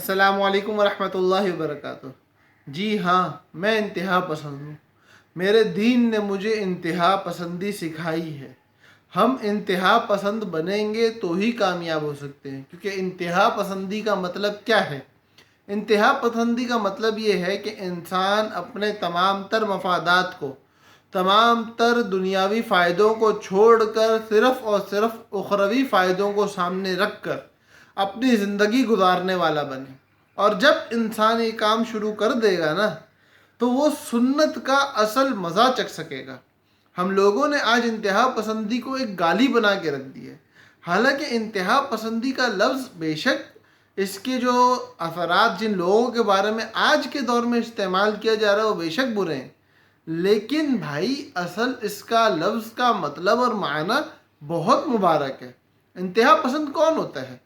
السلام علیکم ورحمۃ اللہ وبرکاتہ۔ جی ہاں، میں انتہا پسند ہوں۔ میرے دین نے مجھے انتہا پسندی سکھائی ہے۔ ہم انتہا پسند بنیں گے تو ہی کامیاب ہو سکتے ہیں، کیونکہ انتہا پسندی کا مطلب کیا ہے؟ انتہا پسندی کا مطلب یہ ہے کہ انسان اپنے تمام تر مفادات کو، تمام تر دنیاوی فائدوں کو چھوڑ کر صرف اور صرف اخروی فائدوں کو سامنے رکھ کر اپنی زندگی گزارنے والا بنے۔ اور جب انسان یہ کام شروع کر دے گا نا، تو وہ سنت کا اصل مزہ چکھ سکے گا۔ ہم لوگوں نے آج انتہا پسندی کو ایک گالی بنا کے رکھ دی ہے۔ حالانکہ انتہا پسندی کا لفظ بے شک اس کے جو اثرات جن لوگوں کے بارے میں آج کے دور میں استعمال کیا جا رہا ہے وہ بے شک برے ہیں، لیکن بھائی اصل اس کا لفظ کا مطلب اور معنی بہت مبارک ہے۔ انتہا پسند کون ہوتا ہے؟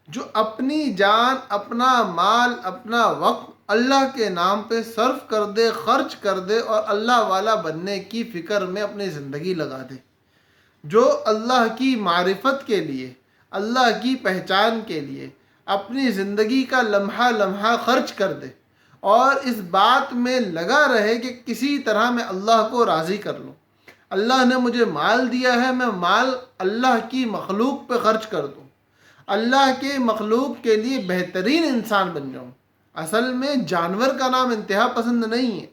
جو اپنی جان، اپنا مال، اپنا وقت اللہ کے نام پہ صرف کر دے، خرچ کر دے اور اللہ والا بننے کی فکر میں اپنی زندگی لگا دے۔ جو اللہ کی معرفت کے لیے، اللہ کی پہچان کے لیے اپنی زندگی کا لمحہ لمحہ خرچ کر دے اور اس بات میں لگا رہے کہ کسی طرح میں اللہ کو راضی کر لوں۔ اللہ نے مجھے مال دیا ہے، میں مال اللہ کی مخلوق پہ خرچ کر دوں، اللہ کے مخلوق کے لیے بہترین انسان بن جاؤں۔ اصل میں جانور کا نام انتہا پسند نہیں ہے۔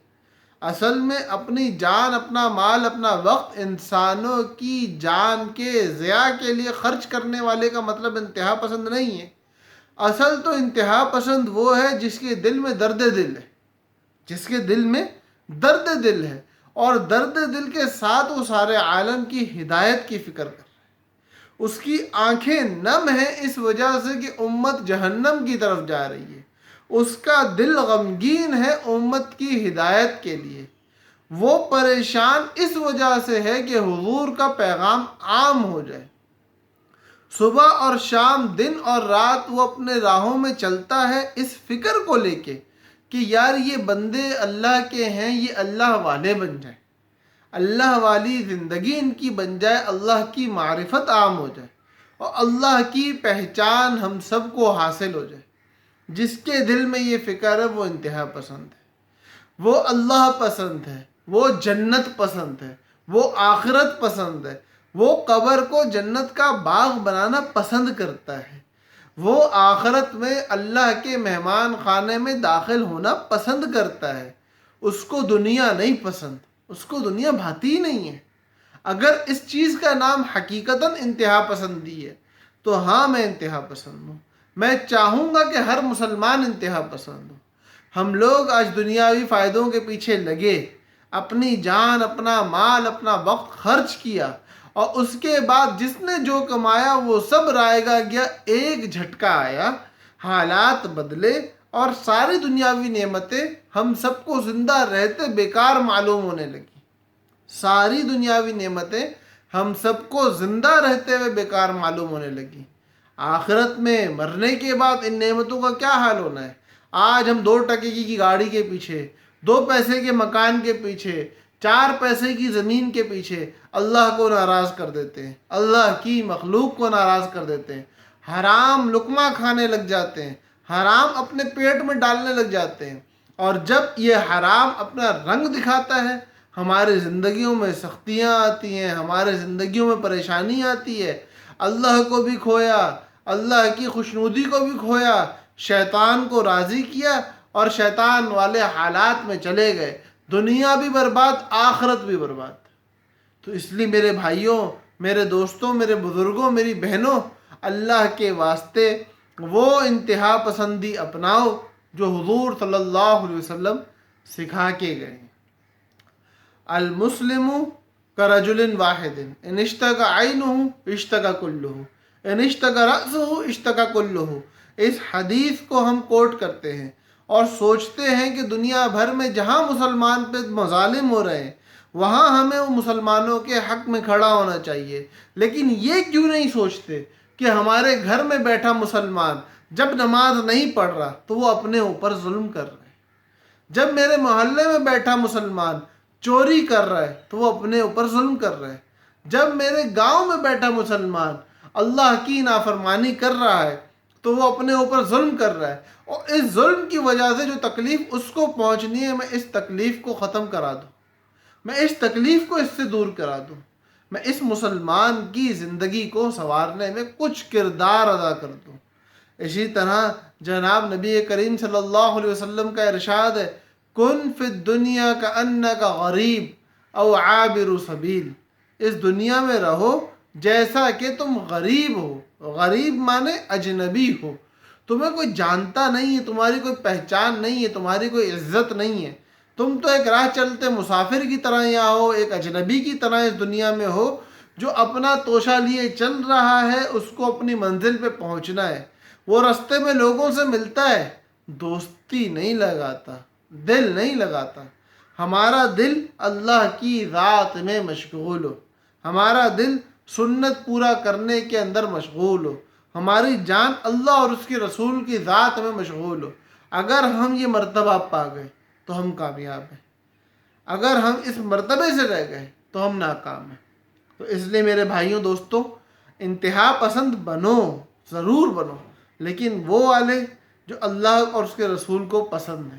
اصل میں اپنی جان، اپنا مال، اپنا وقت انسانوں کی جان کے ضیاع کے لیے خرچ کرنے والے کا مطلب انتہا پسند نہیں ہے۔ اصل تو انتہا پسند وہ ہے جس کے دل میں درد دل ہے، جس کے دل میں درد دل ہے اور درد دل کے ساتھ وہ سارے عالم کی ہدایت کی فکر کر۔ اس کی آنکھیں نم ہیں اس وجہ سے کہ امت جہنم کی طرف جا رہی ہے۔ اس کا دل غمگین ہے امت کی ہدایت کے لیے۔ وہ پریشان اس وجہ سے ہے کہ حضور کا پیغام عام ہو جائے۔ صبح اور شام، دن اور رات وہ اپنے راہوں میں چلتا ہے اس فکر کو لے کے کہ یار یہ بندے اللہ کے ہیں، یہ اللہ والے بن جائیں، اللہ والی زندگی ان کی بن جائے، اللہ کی معرفت عام ہو جائے اور اللہ کی پہچان ہم سب کو حاصل ہو جائے۔ جس کے دل میں یہ فکر ہے وہ انتہا پسند ہے، وہ اللہ پسند ہے، وہ جنت پسند ہے، وہ آخرت پسند ہے، وہ قبر کو جنت کا باغ بنانا پسند کرتا ہے، وہ آخرت میں اللہ کے مہمان خانے میں داخل ہونا پسند کرتا ہے۔ اس کو دنیا نہیں پسند، اس کو دنیا بھاتی ہی نہیں ہے۔ اگر اس چیز کا نام حقیقتاً انتہا پسندی ہے تو ہاں، میں انتہا پسند ہوں۔ میں چاہوں گا کہ ہر مسلمان انتہا پسند ہو۔ ہم لوگ آج دنیاوی فائدوں کے پیچھے لگے، اپنی جان، اپنا مال، اپنا وقت خرچ کیا اور اس کے بعد جس نے جو کمایا وہ سب رائگاں گیا، ایک جھٹکا آیا، حالات بدلے اور ساری دنیاوی نعمتیں ہم سب کو زندہ رہتے بیکار معلوم ہونے لگی۔ ساری دنیاوی نعمتیں ہم سب کو زندہ رہتے ہوئے بیکار معلوم ہونے لگی۔ آخرت میں مرنے کے بعد ان نعمتوں کا کیا حال ہونا ہے؟ آج ہم 2 ٹکے کی گاڑی کے پیچھے، 2 پیسے کے مکان کے پیچھے، 4 پیسے کی زمین کے پیچھے اللہ کو ناراض کر دیتے ہیں، اللہ کی مخلوق کو ناراض کر دیتے ہیں، حرام لقمہ کھانے لگ جاتے ہیں، حرام اپنے پیٹ میں ڈالنے لگ جاتے ہیں۔ اور جب یہ حرام اپنا رنگ دکھاتا ہے، ہماری زندگیوں میں سختیاں آتی ہیں، ہمارے زندگیوں میں پریشانی آتی ہے، اللہ کو بھی کھویا، اللہ کی خوشنودی کو بھی کھویا، شیطان کو راضی کیا اور شیطان والے حالات میں چلے گئے، دنیا بھی برباد، آخرت بھی برباد۔ تو اس لیے میرے بھائیوں، میرے دوستوں، میرے بزرگوں، میری بہنوں، اللہ کے واسطے وہ انتہا پسندی اپناؤ جو حضور صلی اللہ علیہ وسلم سکھا کے گئے۔ المسلم کرجل واحد ان اشتکى عینہ اشتکى کلہ، ان اشتکى رأسہ اشتکى کلہ۔ اس حدیث کو ہم کوٹ کرتے ہیں اور سوچتے ہیں کہ دنیا بھر میں جہاں مسلمان پہ مظالم ہو رہے ہیں وہاں ہمیں وہ مسلمانوں کے حق میں کھڑا ہونا چاہیے، لیکن یہ کیوں نہیں سوچتے کہ ہمارے گھر میں بیٹھا مسلمان جب نماز نہیں پڑھ رہا تو وہ اپنے اوپر ظلم کر رہا ہے، جب میرے محلے میں بیٹھا مسلمان چوری کر رہا ہے تو وہ اپنے اوپر ظلم کر رہا ہے، جب میرے گاؤں میں بیٹھا مسلمان اللہ کی نافرمانی کر رہا ہے تو وہ اپنے اوپر ظلم کر رہا ہے، اور اس ظلم کی وجہ سے جو تکلیف اس کو پہنچنی ہے، میں اس تکلیف کو ختم کرا دوں، میں اس تکلیف کو اس سے دور کرا دوں، میں اس مسلمان کی زندگی کو سنوارنے میں کچھ کردار ادا کر دوں۔ اسی طرح جناب نبی کریم صلی اللہ علیہ وسلم کا ارشاد ہے، کن فی الدنیا کأنک غریب او عابر سبیل، اس دنیا میں رہو جیسا کہ تم غریب ہو، غریب مانے اجنبی ہو، تمہیں کوئی جانتا نہیں ہے، تمہاری کوئی پہچان نہیں ہے، تمہاری کوئی عزت نہیں ہے، تم تو ایک راہ چلتے مسافر کی طرح یہاں ہو، ایک اجنبی کی طرح اس دنیا میں ہو، جو اپنا توشہ لیے چل رہا ہے، اس کو اپنی منزل پہ پہنچنا ہے، وہ رستے میں لوگوں سے ملتا ہے، دوستی نہیں لگاتا، دل نہیں لگاتا۔ ہمارا دل اللہ کی ذات میں مشغول ہو، ہمارا دل سنت پورا کرنے کے اندر مشغول ہو، ہماری جان اللہ اور اس کے رسول کی ذات میں مشغول ہو۔ اگر ہم یہ مرتبہ پا گئے تو ہم کامیاب ہیں، اگر ہم اس مرتبے سے رہ گئے تو ہم ناکام ہیں۔ تو اس لیے میرے بھائیوں دوستوں، انتہا پسند بنو، ضرور بنو، لیکن وہ والے جو اللہ اور اس کے رسول کو پسند ہیں،